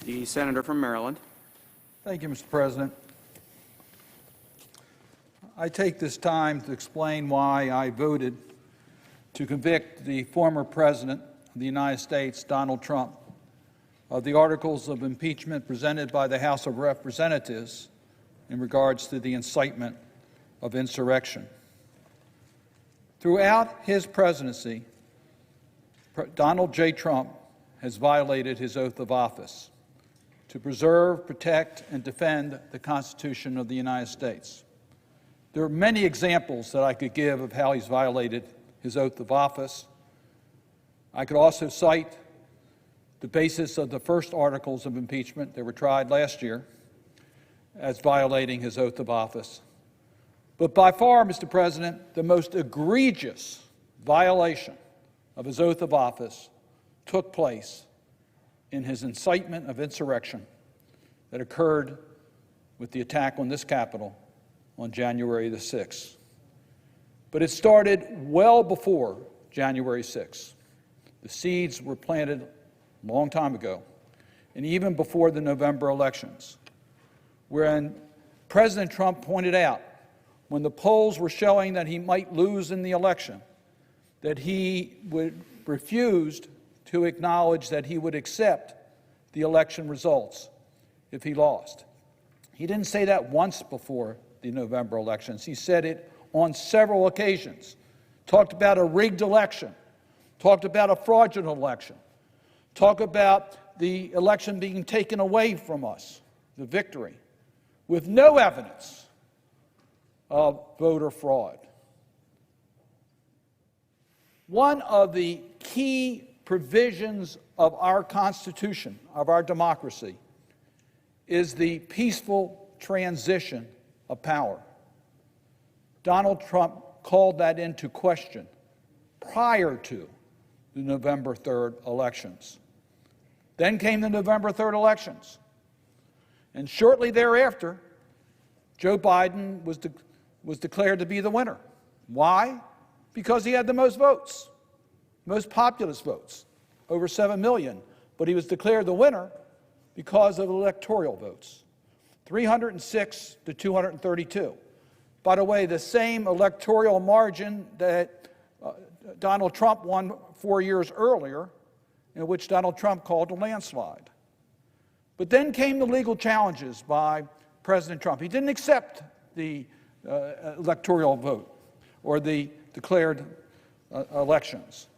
The senator from Maryland. Thank you, Mr. President. I take this time to explain why I voted to convict the former President of the United States, Donald Trump, of the articles of impeachment presented by the House of Representatives in regards to the incitement of insurrection. Throughout his presidency, Donald J. Trump has violated his oath of office to preserve, protect, and defend the Constitution of the United States. There are many examples that I could give of how he's violated his oath of office. I could also cite the basis of the first articles of impeachment that were tried last year as violating his oath of office. But by far, Mr. President, the most egregious violation of his oath of office took place in his incitement of insurrection that occurred with the attack on this Capitol on January the 6th. But it started well before January 6th. The seeds were planted a long time ago, and even before the November elections, when President Trump pointed out, when the polls were showing that he might lose in the election, that he refused to acknowledge that he would accept the election results if he lost. He didn't say that once before the November elections. He said it on several occasions. Talked about a rigged election, talked about a fraudulent election, talked about the election being taken away from us, the victory, with no evidence of voter fraud. One of the key provisions of our Constitution, of our democracy, is the peaceful transition of power. Donald Trump called that into question prior to the November 3rd elections. Then came the November 3rd elections. And shortly thereafter, Joe Biden was declared to be the winner. Why? Because he had the most votes, most populist votes, over 7 million. But he was declared the winner because of electoral votes, 306 to 232. By the way, the same electoral margin that Donald Trump won 4 years earlier, in which Donald Trump called a landslide. But then came the legal challenges by President Trump. He didn't accept the electoral vote or the declared elections.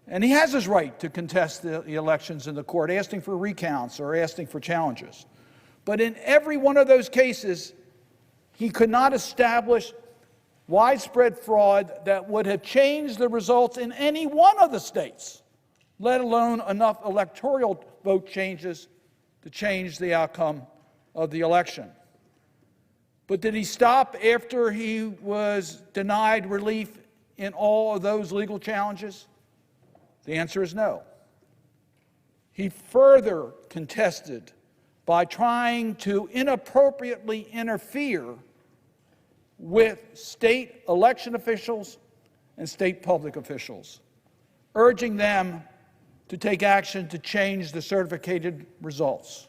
And he has his right to contest the elections in the court, asking for recounts or asking for challenges. But in every one of those cases, he could not establish widespread fraud that would have changed the results in any one of the states, let alone enough electoral vote changes to change the outcome of the election. But did he stop after he was denied relief in all of those legal challenges? The answer is no. He further contested by trying to inappropriately interfere with state election officials and state public officials, urging them to take action to change the certificated results.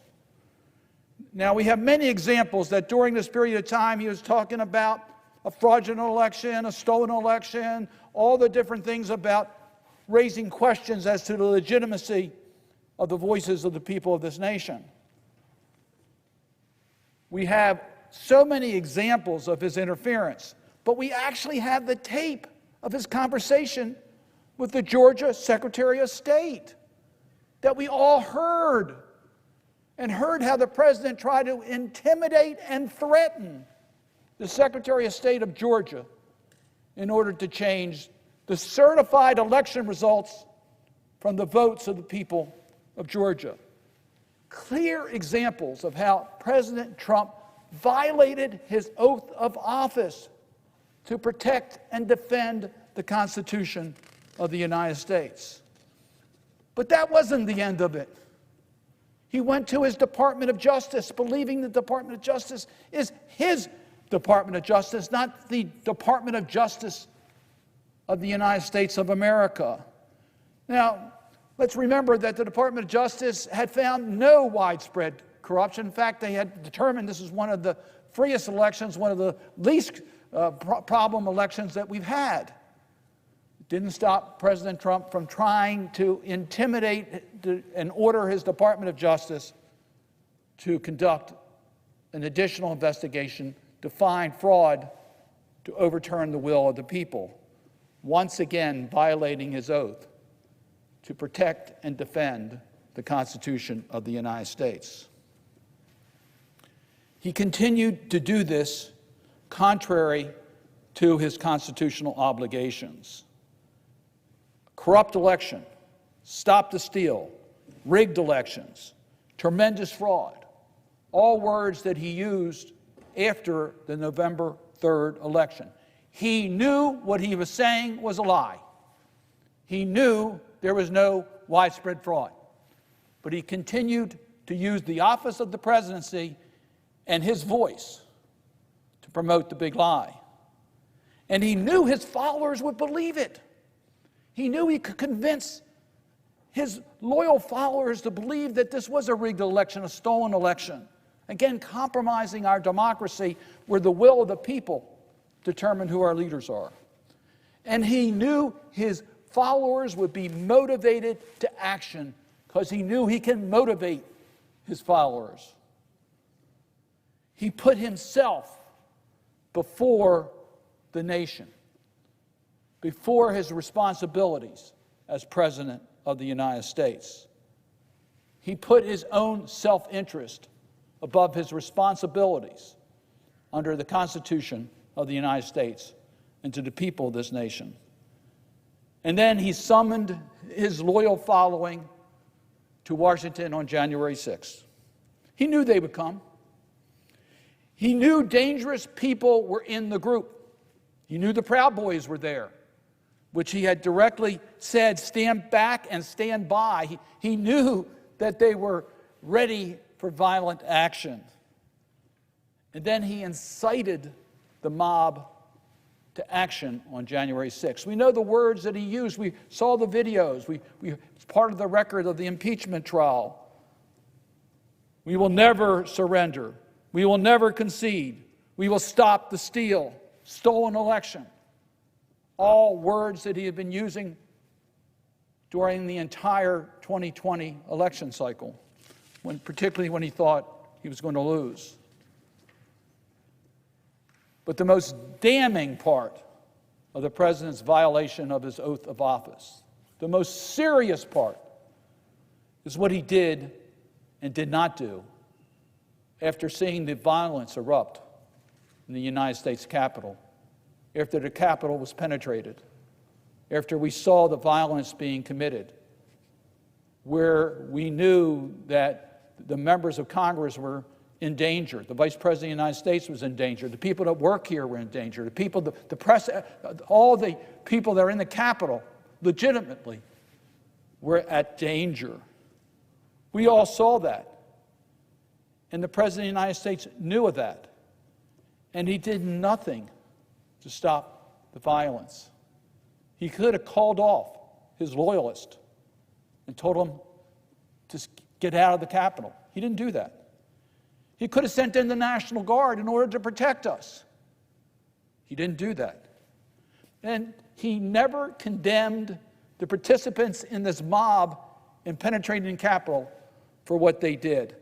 Now, we have many examples that during this period of time he was talking about a fraudulent election, a stolen election, all the different things about raising questions as to the legitimacy of the voices of the people of this nation. We have so many examples of his interference, but we actually have the tape of his conversation with the Georgia Secretary of State that we all heard, and heard how the president tried to intimidate and threaten the Secretary of State of Georgia in order to change the certified election results from the votes of the people of Georgia. Clear examples of how President Trump violated his oath of office to protect and defend the Constitution of the United States. But that wasn't the end of it. He went to his Department of Justice, believing the Department of Justice is his Department of Justice, not the Department of Justice of the United States of America. Now, Let's remember that the Department of Justice had found no widespread corruption. In fact, they had determined this is one of the freest elections, one of the least problem elections that we've had. It didn't stop President Trump from trying to intimidate and order his Department of Justice to conduct an additional investigation to find fraud, to overturn the will of the people, once again violating his oath to protect and defend the Constitution of the United States. He continued to do this contrary to his constitutional obligations. Corrupt election, stop the steal, rigged elections, tremendous fraud, all words that he used after the November 3rd election. He knew what he was saying was a lie. He knew there was no widespread fraud. But he continued to use the office of the presidency and his voice to promote the big lie. And he knew his followers would believe it. He knew he could convince his loyal followers to believe that this was a rigged election, a stolen election. Again, compromising our democracy where the will of the people determine who our leaders are. And he knew his followers would be motivated to action because he knew he can motivate his followers. He put himself before the nation, before his responsibilities as President of the United States. He put his own self-interest above his responsibilities under the Constitution of the United States and to the people of this nation. And then he summoned his loyal following to Washington on January 6th. He knew they would come. He knew dangerous people were in the group. He knew the Proud Boys were there, which he had directly said, stand back and stand by. He knew that they were ready for violent action. And then he incited the mob to action on January 6th. We know the words that he used. We saw the videos. It's part of the record of the impeachment trial. We will never surrender. We will never concede. We will stop the steal, stolen election. All words that he had been using during the entire 2020 election cycle, particularly when he thought he was going to lose. But the most damning part of the president's violation of his oath of office, the most serious part, is what he did and did not do after seeing the violence erupt in the United States Capitol, after the Capitol was penetrated, after we saw the violence being committed, where we knew that the members of Congress were in danger. The Vice President of the United States was in danger. The people that work here were in danger. The people, the press, all the people that are in the Capitol legitimately were at danger. We all saw that. And the President of the United States knew of that. And he did nothing to stop the violence. He could have called off his loyalists and told them to get out of the Capitol. He didn't do that. He could have sent in the National Guard in order to protect us. He didn't do that. And he never condemned the participants in this mob in penetrating the Capitol for what they did.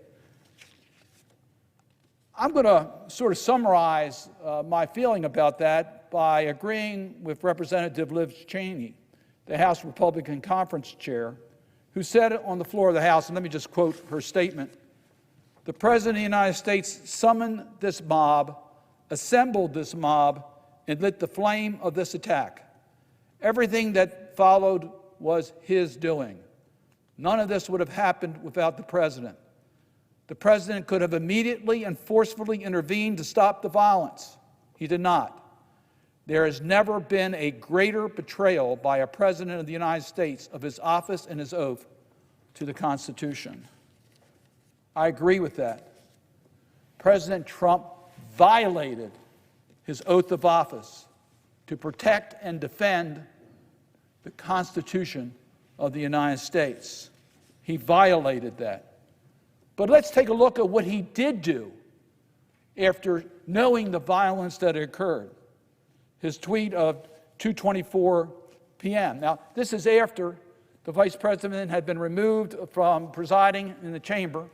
I'm going to sort of summarize my feeling about that by agreeing with Representative Liz Cheney, the House Republican Conference Chair, who said it on the floor of the House, and let me just quote her statement. The President of the United States summoned this mob, assembled this mob, and lit the flame of this attack. Everything that followed was his doing. None of this would have happened without the President. The President could have immediately and forcefully intervened to stop the violence. He did not. There has never been a greater betrayal by a President of the United States of his office and his oath to the Constitution. I agree with that. President Trump violated his oath of office to protect and defend the Constitution of the United States. He violated that. But let's take a look at what he did do after knowing the violence that occurred. His tweet of 2:24 p.m. Now, this is after the vice president had been removed from presiding in the chamber,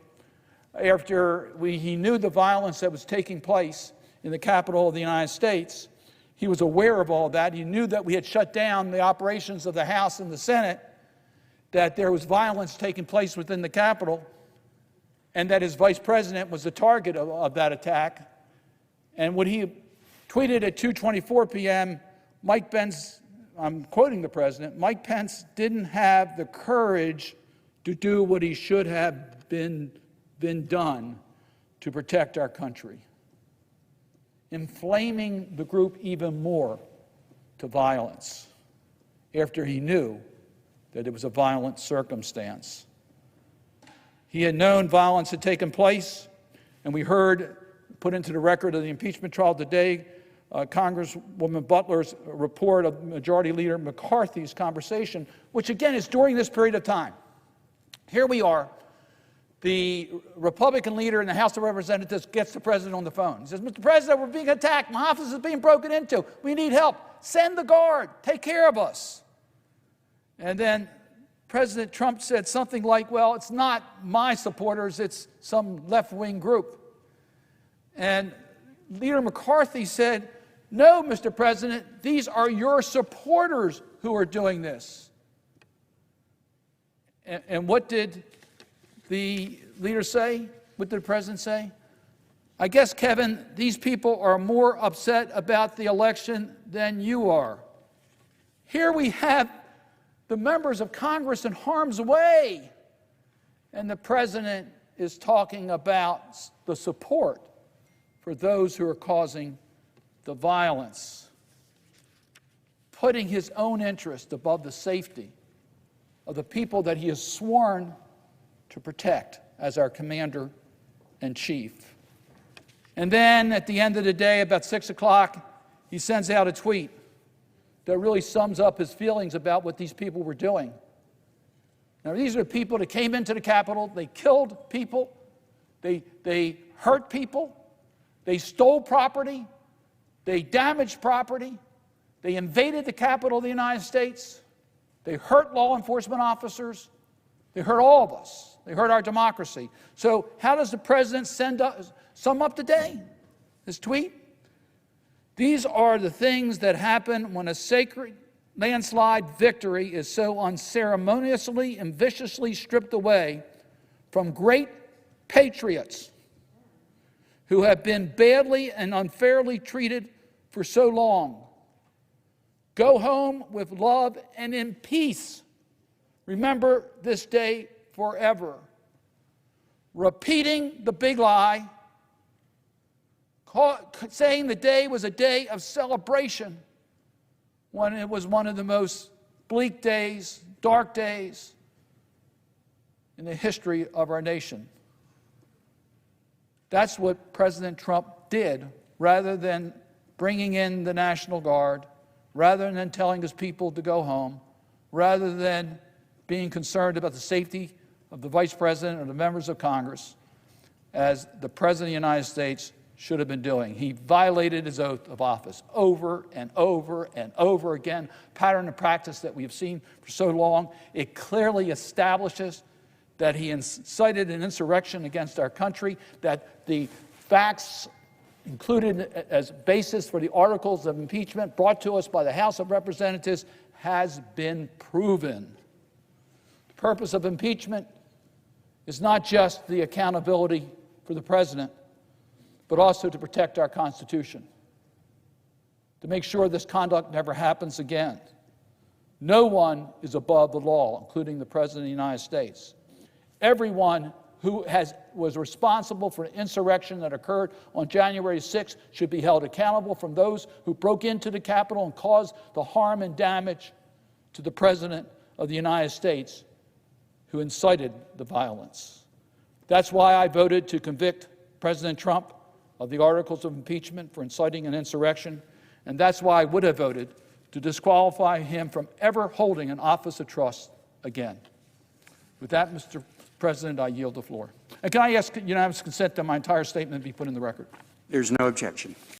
after he knew the violence that was taking place in the capital of the United States. He was aware of all that. He knew that we had shut down the operations of the House and the Senate, that there was violence taking place within the Capitol, and that his vice president was the target of that attack. And when he tweeted at 2:24 p.m., Mike Pence, I'm quoting the president, Mike Pence didn't have the courage to do what he should have been done to protect our country, inflaming the group even more to violence after he knew that it was a violent circumstance. He had known violence had taken place, and we heard, put into the record of the impeachment trial today, Congresswoman Butler's report of Majority Leader McCarthy's conversation, which again is during this period of time. Here we are. The Republican leader in the House of Representatives gets the president on the phone. He says, Mr. President, we're being attacked. My office is being broken into. We need help. Send the guard. Take care of us. And then President Trump said something like, well, it's not my supporters, it's some left-wing group. And Leader McCarthy said, no, Mr. President, these are your supporters who are doing this. And what did the leader say? What did the president say? I guess, Kevin, these people are more upset about the election than you are. Here we have the members of Congress in harm's way, and the president is talking about the support for those who are causing the violence, putting his own interest above the safety of the people that he has sworn to protect as our commander-in-chief. And then at the end of the day, about 6 o'clock, he sends out a tweet that really sums up his feelings about what these people were doing. Now, these are people that came into the Capitol, they killed people, they hurt people, they stole property, they damaged property, they invaded the Capitol of the United States, they hurt law enforcement officers, they hurt all of us, they hurt our democracy. So how does the president sum up today? His tweet? These are the things that happen when a sacred landslide victory is so unceremoniously and viciously stripped away from great patriots who have been badly and unfairly treated for so long. Go home with love and in peace. Remember this day forever. Repeating the big lie, saying the day was a day of celebration when it was one of the most bleak days, dark days in the history of our nation. That's what President Trump did, rather than bringing in the National Guard, rather than telling his people to go home, rather than being concerned about the safety of the Vice President or the members of Congress, as the President of the United States should have been doing. He violated his oath of office over and over and over again, pattern of practice that we have seen for so long. It clearly establishes that he incited an insurrection against our country, that the facts included as basis for the articles of impeachment brought to us by the House of Representatives has been proven. The purpose of impeachment is not just the accountability for the president, but also to protect our Constitution, to make sure this conduct never happens again. No one is above the law, including the President of the United States. Everyone who was responsible for an insurrection that occurred on January 6th should be held accountable, from those who broke into the Capitol and caused the harm and damage to the President of the United States who incited the violence. That's why I voted to convict President Trump of the articles of impeachment for inciting an insurrection, and that's why I would have voted to disqualify him from ever holding an office of trust again. With that, Mr. President, I yield the floor. And can I ask unanimous consent that my entire statement be put in the record? There's no objection.